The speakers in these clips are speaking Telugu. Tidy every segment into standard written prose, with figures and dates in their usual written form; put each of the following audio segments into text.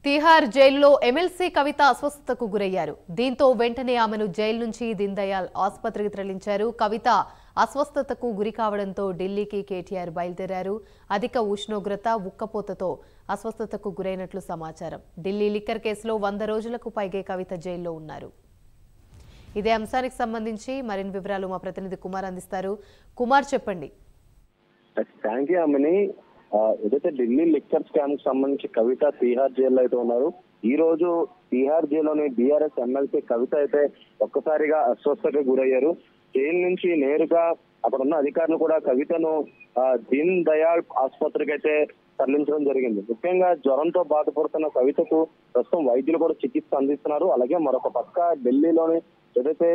తిహార్ జైల్లో ఎమ్మెల్సీ కవిత అస్వస్థతకు గురయ్యారు. దీంతో వెంటనే ఆమెను జైలు నుంచి దీన్ దయాళ్ ఆసుపత్రికి తరలించారు. కవిత అస్వస్థతకు గురి కావడంతో ఢిల్లీకి కేటీఆర్ బయలుదేరారు. అధిక ఉష్ణోగ్రత, ఉక్కపోతతో అస్వస్థతకు గురైనట్లు సమాచారం. ఢిల్లీ లిక్కర్ కేసులో 100 రోజులకు పైగే కవిత జైల్లో ఉన్నారు. ఇదే అంశానికి సంబంధించి మరిన్ని వివరాలు మా ప్రతినిధి కుమార్ అందిస్తారు. కుమార్, చెప్పండి. ఏదైతే ఢిల్లీ లిక్కర్ స్కామ్ కి సంబంధించి కవిత తిహార్ జైల్లో అయితే ఉన్నారు. ఈ రోజు తిహార్ జైల్లోని బీఆర్ఎస్ ఎమ్మెల్సీ కవిత అయితే ఒక్కసారిగా అస్వస్థతకు గురయ్యారు. జైలు నుంచి నేరుగా అక్కడ ఉన్న అధికారులు కూడా కవితను దీన్ దయాళ్ ఆసుపత్రికి అయితే తరలించడం జరిగింది. ముఖ్యంగా జ్వరంతో బాధపడుతున్న కవితకు ప్రస్తుతం వైద్యులు కూడా చికిత్స అందిస్తున్నారు. అలాగే మరొక పక్క ఢిల్లీలోని ఏదైతే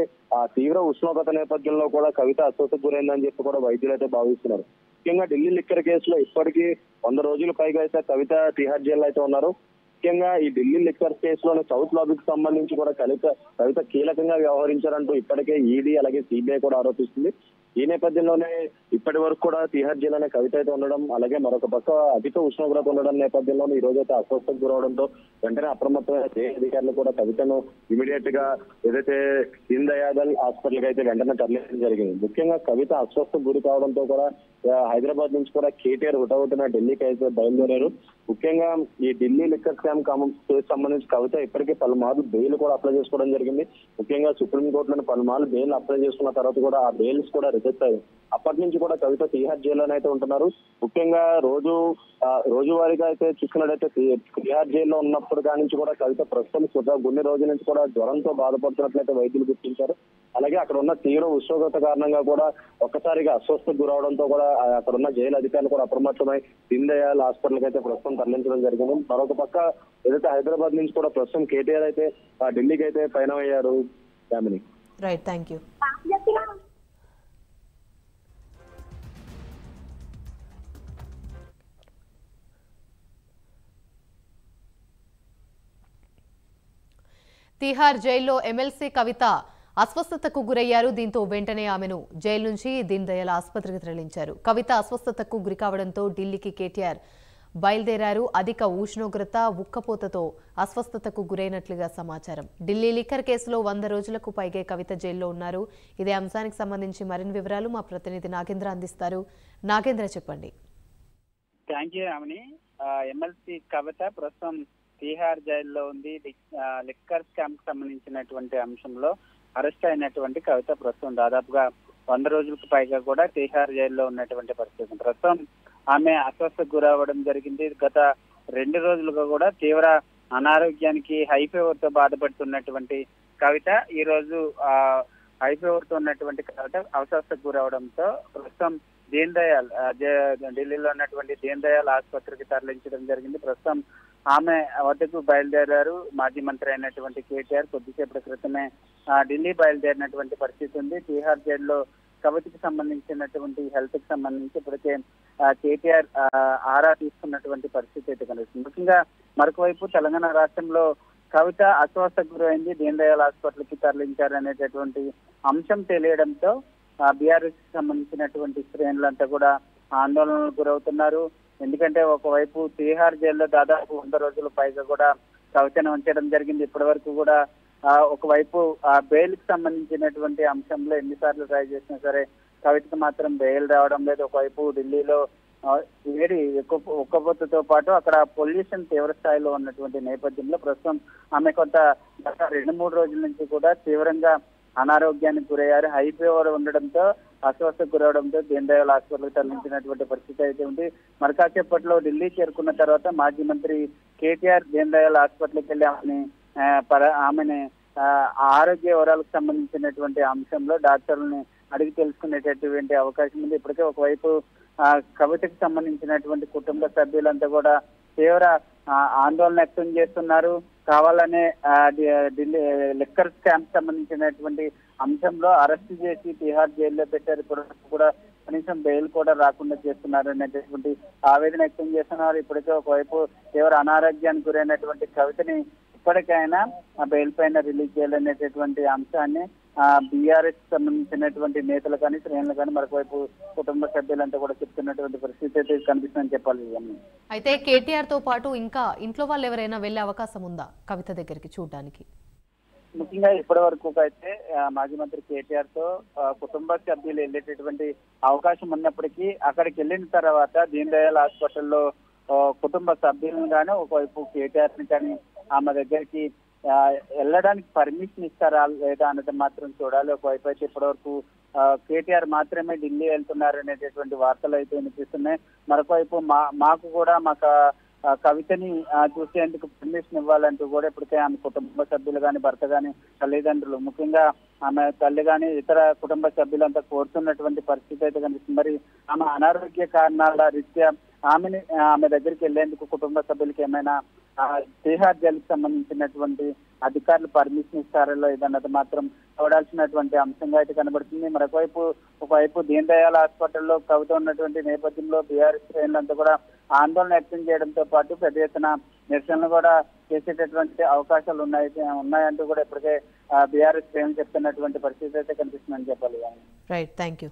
తీవ్ర ఉష్ణోగ్రత నేపథ్యంలో కూడా కవిత అస్వస్థతకు గురైందని చెప్పి కూడా వైద్యులు అయితే భావిస్తున్నారు. ముఖ్యంగా ఢిల్లీ లిక్కర్ కేసులో ఇప్పటికీ 100 రోజులు పైగా అయితే కవిత తిహార్ జైల్లో అయితే ఉన్నారు. ముఖ్యంగా ఈ ఢిల్లీ లిక్కర్ కేసులోని సౌత్ లాబీకి సంబంధించి కూడా కవిత కీలకంగా వ్యవహరించారంటూ ఇప్పటికే ఈడీ అలాగే సిబిఐ కూడా ఆరోపిస్తుంది. ఈ నేపథ్యంలోనే ఇప్పటి వరకు కూడా తిహార్ జైల్లోనే కవిత అయితే ఉండడం, అలాగే మరొక పక్క అధిక ఉష్ణోగ్రత ఉండడం నేపథ్యంలో ఈ రోజైతే అస్వస్థతకు గురవడంతో వెంటనే అప్రమత్తమైన జైలు అధికారులు కూడా కవితను ఇమీడియట్ గా ఏదైతే దీన్ దయాళ్ హాస్పిటల్ కి అయితే వెంటనే తరలించడం జరిగింది. ముఖ్యంగా కవిత అస్వస్థతకు గురి కావడంతో కూడా హైదరాబాద్ నుంచి కూడా కేటీఆర్ హుటాహుటిన ఢిల్లీకి అయితే బయలుదేరారు. ముఖ్యంగా ఈ ఢిల్లీ లిక్కర్ స్కామ్ కేసు సంబంధించి కవిత ఇప్పటికే పలుమార్లు బెయిల్ కూడా అప్లై చేసుకోవడం జరిగింది. ముఖ్యంగా సుప్రీంకోర్టులో పలుమార్లు బెయిల్ అప్లై చేసుకున్న తర్వాత కూడా ఆ బెయిల్స్ కూడా రిజెక్ట్ అయ్యాయి. అప్పటి నుంచి కూడా కవిత తిహార్ జైల్లోనే అయితే ఉంటున్నారు. ముఖ్యంగా రోజువారీగా అయితే చూసుకున్నట్టయితే తిహార్ జైల్లో ఉన్నప్పుడు కాడి నుంచి కూడా కవిత ప్రస్తుతం కొన్ని రోజుల నుంచి కూడా జ్వరంతో బాధపడుతున్నట్లయితే వైద్యులు గుర్తించారు. అలాగే అక్కడ ఉన్న తీవ్ర ఉష్ణోగ్రత కారణంగా కూడా ఒక్కసారిగా అస్వస్థతకు గురవడంతో కూడా అక్కడ ఉన్న జైలు అధికారులు కూడా అప్రమత్తమై దీన్ దయాళ్ హాస్పిటల్ కి అయితే ప్రస్తుతం తరలించడం జరిగింది. మరొక పక్క ఏదైతే హైదరాబాద్ నుంచి కూడా ప్రస్తుతం కేటీఆర్ అయితే ఢిల్లీకి అయితే పయనమయ్యారు. Right, thank you. తిహార్ జైల్లో ఎమ్మెల్సీ కవిత అస్వస్థతకు గురయ్యారు. దీంతో వెంటనే ఆమెను జైలు నుంచి దీన్ దయాళ్ ఆసుపత్రికి తరలించారు. కవిత అస్వస్థతకు గురి కావడంతో ఢిల్లీకి కేటీఆర్ బయలుదేరారు. అధిక ఉష్ణోగ్రత, ఉక్కపోతతో అస్వస్థతకు గురైనట్లుగా సమాచారం. ఢిల్లీ లిక్కర్ కేసులో 100 రోజులకు పైగే కవిత జైల్లో ఉన్నారు. ఇదే అంశానికి సంబంధించి మరిన్ని వివరాలు మా ప్రతినిధి నాగేంద్ర అందిస్తారు. నాగేంద్ర, చెప్పండి. Thank you Ramani. MLC Kavitha ప్రస్తుతం తిహార్ జైల్లో ఉంది. లిక్కర్ స్కామ్ కి సంబంధించినటువంటి అంశంలో అరెస్ట్ అయినటువంటి కవిత ప్రస్తుతం దాదాపుగా 100 రోజులకు పైగా కూడా తిహార్ జైల్లో ఉన్నటువంటి పరిస్థితి. ప్రస్తుతం ఆమె అస్వస్థతకు గురవ్వడం జరిగింది. గత 2 రోజులుగా కూడా తీవ్ర అనారోగ్యానికి హై ఫీవర్ తో బాధపడుతున్నటువంటి కవిత ఈ రోజు హై ఫీవర్ తో ఉన్నటువంటి కవిత అస్వస్థతకు గురవడంతో ప్రస్తుతం దీన్ దయాళ్ ఢిల్లీలో ఉన్నటువంటి దీన్ దయాళ్ ఆసుపత్రికి తరలించడం జరిగింది. ప్రస్తుతం ఆమె వద్దకు బయలుదేరారు. మాజీ మంత్రి అయినటువంటి కేటీఆర్ కొద్దిసేపటి క్రితమే ఢిల్లీ బయలుదేరినటువంటి పరిస్థితి ఉంది. తిహార్ జైల్లో కవితకి సంబంధించినటువంటి హెల్త్ కి సంబంధించి ఇప్పటికే కేటీఆర్ ఆరా తీసుకున్నటువంటి పరిస్థితి అయితే కనిపిస్తుంది. ముఖ్యంగా మరొక వైపు తెలంగాణ రాష్ట్రంలో కవిత అస్వస్థతకు గురైంది, దీన్ దయాళ్ హాస్పిటల్ కి తరలించారనేటటువంటి అంశం తెలియడంతో బీఆర్ఎస్ కి సంబంధించినటువంటి శ్రేణులంతా కూడా ఆందోళనకు గురవుతున్నారు. ఎందుకంటే ఒకవైపు తిహార్ జైల్లో దాదాపు 100 రోజుల పైగా కూడా కవితను ఉంచడం జరిగింది. ఇప్పటి వరకు కూడా ఒకవైపు బెయిల్ కి సంబంధించినటువంటి అంశంలో ఎన్నిసార్లు ట్రై చేసినా సరే కవితకు మాత్రం బెయిల్ రావడం లేదు. ఒకవైపు ఢిల్లీలో వేడి ఉక్కపోతతో పాటు అక్కడ పొల్యూషన్ తీవ్ర స్థాయిలో ఉన్నటువంటి నేపథ్యంలో ప్రస్తుతం ఆమె కొంత గత 2-3 రోజుల నుంచి కూడా తీవ్రంగా అనారోగ్యానికి గురయ్యారు. హై ఫీవర్ ఉండడంతో అస్వస్థతకు గురవడంతో దీన్ దయాళ్ హాస్పిటల్కి తరలించినటువంటి పరిస్థితి అయితే ఉంది. మరి కాసేపట్లో ఢిల్లీ చేరుకున్న తర్వాత మాజీ మంత్రి కేటీఆర్ దీన్ దయాళ్ హాస్పిటల్కి వెళ్ళి ఆమెని ఆరోగ్య వివరాలకు సంబంధించినటువంటి అంశంలో డాక్టర్లని అడిగి తెలుసుకునేటటువంటి అవకాశం ఉంది. ఇప్పటికే ఒకవైపు కవితకు సంబంధించినటువంటి కుటుంబ సభ్యులంతా కూడా తీవ్ర ఆందోళన వ్యక్తం చేస్తున్నారు. కావాలనే ఢిల్లీ లిక్కర్ స్కామ్ సంబంధించినటువంటి అంశంలో అరెస్ట్ చేసి తిహార్ జైల్లో పెట్టారు. ఇప్పుడు కూడా కనీసం బెయిల్ కూడా రాకుండా చేస్తున్నారు అనేటటువంటి ఆవేదన వ్యక్తం చేస్తున్నారు. ఇప్పటికే ఒకవైపు తీవ్ర అనారోగ్యానికి గురైనటువంటి కవితని ఇప్పటికైనా బెయిల్ పైన రిలీజ్ చేయాలనేటటువంటి అంశాన్ని బీఆర్ఎస్ సంబంధించినటువంటి నేతలు కానీ శ్రేణులు కానీ మరొకవైపు కుటుంబ సభ్యులంతా కూడా చెప్తున్నటువంటి పరిస్థితి అయితే కనిపిస్తుందని చెప్పాలి. అయితే కేటీఆర్ తో పాటు ఇంకా ఇంట్లో వాళ్ళు ఎవరైనా వెళ్లే అవకాశం ఉందా కవిత దగ్గరికి చూడడానికి? ముఖ్యంగా ఇప్పటి వరకు అయితే మాజీ మంత్రి కేటీఆర్ తో కుటుంబ సభ్యులు వెళ్ళేటటువంటి అవకాశం ఉన్నప్పటికీ అక్కడికి వెళ్ళిన తర్వాత దీన్ దయాళ్ హాస్పిటల్లో కుటుంబ సభ్యులను కానీ ఒకవైపు కేటీఆర్ ని కానీ ఆమె దగ్గరికి వెళ్ళడానికి పర్మిషన్ ఇస్తారా లేదా అన్నది మాత్రం చూడాలి. ఒకవైపు అయితే ఇప్పటివరకు కేటీఆర్ మాత్రమే ఢిల్లీ వెళ్తున్నారు అనేటటువంటి వార్తలు అయితే వినిపిస్తున్నాయి. మరొకవైపు మాకు కూడా కవితని చూసేందుకు పర్మిషన్ ఇవ్వాలంటూ కూడా ఇప్పటికే ఆమె కుటుంబ సభ్యులు కానీ భర్త కానీ తల్లిదండ్రులు ముఖ్యంగా ఆమె తల్లి కానీ ఇతర కుటుంబ సభ్యులంతా కోరుతున్నటువంటి పరిస్థితి అయితే కనిపిస్తుంది. మరి ఆమె అనారోగ్య కారణాల రీత్యా ఆమె దగ్గరికి వెళ్లేందుకు కుటుంబ సభ్యులకి ఏమైనా తిహార్ జైలుకి సంబంధించినటువంటి అధికారులు పర్మిషన్ ఇస్తారో లేదన్నది మాత్రం చూడాల్సినటువంటి అంశంగా అయితే కనబడుతుంది. ఒకవైపు దీన్ దయాళ్ హాస్పిటల్లో కవిత ఉన్నటువంటి నేపథ్యంలో బీఆర్ఎస్ శ్రేణులంతా కూడా ఆందోళన వ్యక్తం చేయడంతో పాటు పెద్ద ఎత్తున నిరసనలు కూడా చేసేటటువంటి అవకాశాలు ఉన్నాయంటూ కూడా ఇప్పటికే బీఆర్ఎస్ శ్రేణులు చెప్తున్నటువంటి పరిస్థితి అయితే కనిపిస్తుందని చెప్పాలి. Right, thank you.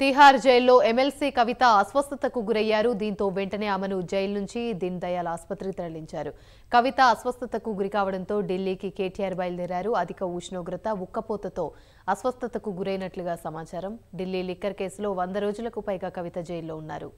తిహార్ జైల్లో ఎమ్మెల్సీ కవిత అస్వస్థతకు గురయ్యారు. దీంతో వెంటనే ఆమెను జైలు నుంచి దీన్ దయాళ్ ఆసుపత్రికి తరలించారు. కవిత అస్వస్థతకు గురి కావడంతో ఢిల్లీకి కేటీఆర్ బయలుదేరారు. అధిక ఉష్ణోగ్రత, ఉక్కపోతతో అస్వస్థతకు గురైనట్లుగా సమాచారం. ఢిల్లీ లిక్కర్ కేసులో 100 రోజులకు పైగా కవిత జైల్లో ఉన్నారు.